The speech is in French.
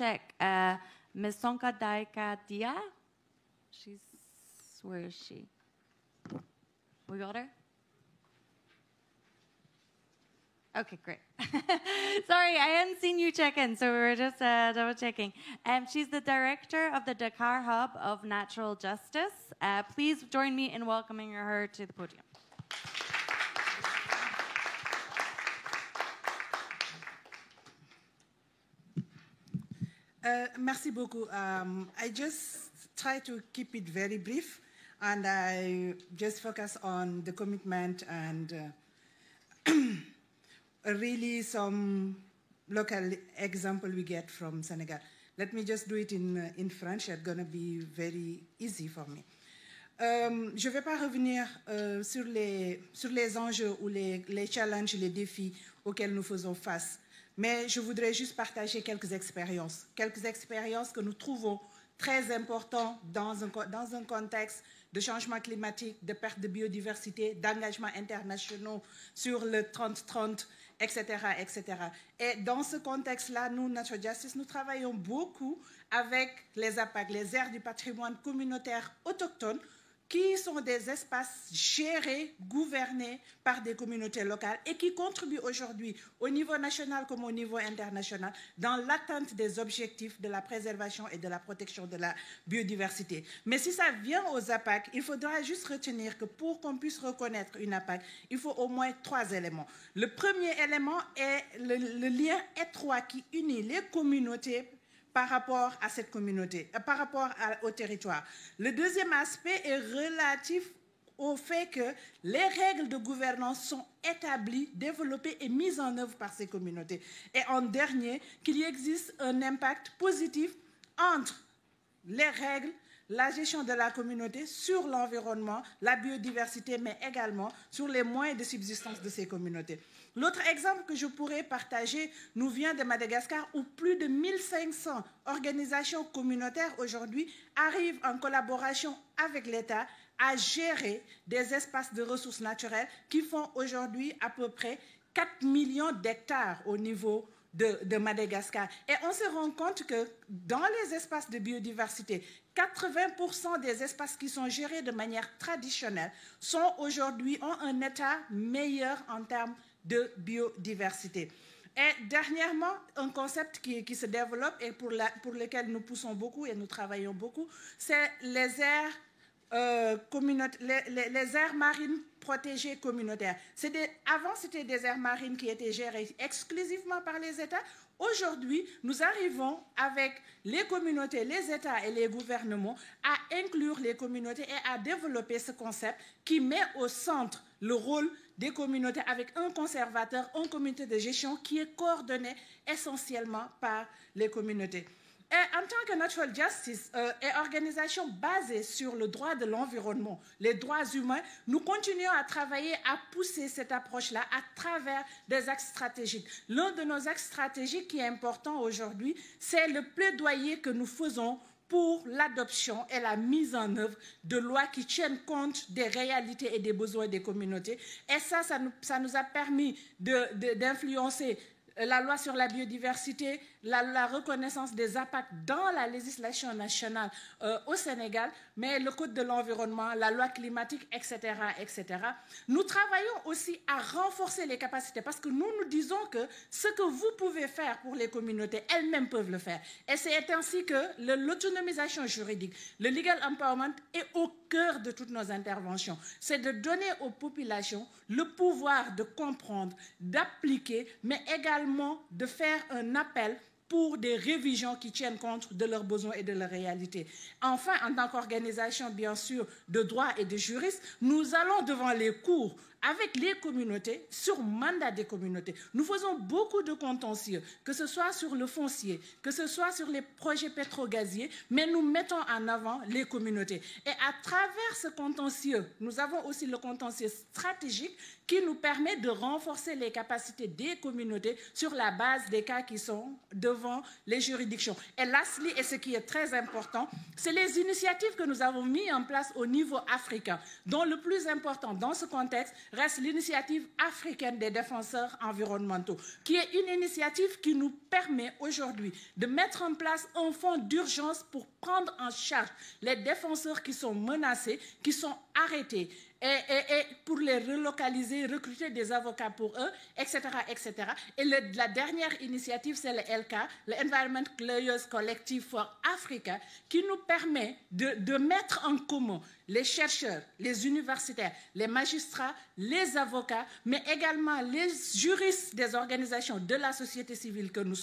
check. Ms. Sonka Daika Dia? Where is she? We got her? Okay, great. Sorry, I hadn't seen you check in, so we were just double checking. She's the director of the Dakar Hub of Natural Justice. Please join me in welcoming her to the podium. Merci beaucoup. I just try to keep it very brief, and I just focus on the commitment and really some local example we get from Senegal. Let me just do it in French. It's going to be very easy for me. Je ne vais pas revenir sur les enjeux ou les challenges, les défis auxquels nous faisons face, mais je voudrais juste partager quelques expériences que nous trouvons très importantes dans un contexte de changement climatique, de perte de biodiversité, d'engagements internationaux sur le 30-30, etc., etc. Et dans ce contexte-là, nous, Natural Justice, nous travaillons beaucoup avec les APAC, les aires du patrimoine communautaire autochtone, qui sont des espaces gérés, gouvernés par des communautés locales et qui contribuent aujourd'hui au niveau national comme au niveau international dans l'atteinte des objectifs de la préservation et de la protection de la biodiversité. Mais si ça vient aux APAC, il faudra juste retenir que pour qu'on puisse reconnaître une APAC, il faut au moins 3 éléments. Le premier élément est le lien étroit qui unit les communautés par rapport à cette communauté, par rapport au territoire. Le deuxième aspect est relatif au fait que les règles de gouvernance sont établies, développées et mises en œuvre par ces communautés. Et en dernier, qu'il y existe un impact positif entre les règles, la gestion de la communauté sur l'environnement, la biodiversité, mais également sur les moyens de subsistance de ces communautés. L'autre exemple que je pourrais partager nous vient de Madagascar, où plus de 1500 organisations communautaires aujourd'hui arrivent en collaboration avec l'État à gérer des espaces de ressources naturelles qui font aujourd'hui à peu près 4 millions d'hectares au niveau de Madagascar. Et on se rend compte que dans les espaces de biodiversité, 80% des espaces qui sont gérés de manière traditionnelle sont aujourd'hui ont un état meilleur en termes de biodiversité. Et dernièrement, un concept qui se développe et pour lequel nous poussons beaucoup et nous travaillons beaucoup, c'est les aires marines protégées communautaires. Avant, c'était des aires marines qui étaient gérées exclusivement par les États. Aujourd'hui, nous arrivons avec les communautés, les États et les gouvernements à inclure les communautés et à développer ce concept qui met au centre le rôle des communautés avec un conservateur, un comité de gestion qui est coordonné essentiellement par les communautés. Et en tant que Natural Justice et organisation basée sur le droit de l'environnement, les droits humains, nous continuons à travailler à pousser cette approche-là à travers des axes stratégiques. L'un de nos axes stratégiques qui est important aujourd'hui, c'est le plaidoyer que nous faisons pour l'adoption et la mise en œuvre de lois qui tiennent compte des réalités et des besoins des communautés. Et ça nous a permis d'influencer la loi sur la biodiversité, la reconnaissance des APAC dans la législation nationale au Sénégal, mais le code de l'environnement, la loi climatique, etc., etc. Nous travaillons aussi à renforcer les capacités parce que nous disons que ce que vous pouvez faire pour les communautés, elles-mêmes peuvent le faire. Et c'est ainsi que l'autonomisation juridique, le legal empowerment est au cœur de toutes nos interventions. C'est de donner aux populations le pouvoir de comprendre, d'appliquer, mais également de faire un appel pour des révisions qui tiennent compte de leurs besoins et de leurs réalités. Enfin, en tant qu'organisation, bien sûr, de droit et de juristes, nous allons devant les cours avec les communautés, sur mandat des communautés. Nous faisons beaucoup de contentieux, que ce soit sur le foncier, que ce soit sur les projets pétrogaziers, mais nous mettons en avant les communautés. Et à travers ce contentieux, nous avons aussi le contentieux stratégique qui nous permet de renforcer les capacités des communautés sur la base des cas qui sont devant les juridictions. Et lastly, et ce qui est très important, c'est les initiatives que nous avons mises en place au niveau africain, dont le plus important dans ce contexte reste l'initiative africaine des défenseurs environnementaux, qui est une initiative qui nous permet aujourd'hui de mettre en place un fonds d'urgence pour prendre en charge les défenseurs qui sont menacés, qui sont arrêtés, et pour les relocaliser, recruter des avocats pour eux, etc. etc. Et la dernière initiative, c'est le LK, le Environment Lawyers Collective for Africa, qui nous permet de mettre en commun les chercheurs, les universitaires, les magistrats, les avocats, mais également les juristes des organisations de la société civile que nous sommes.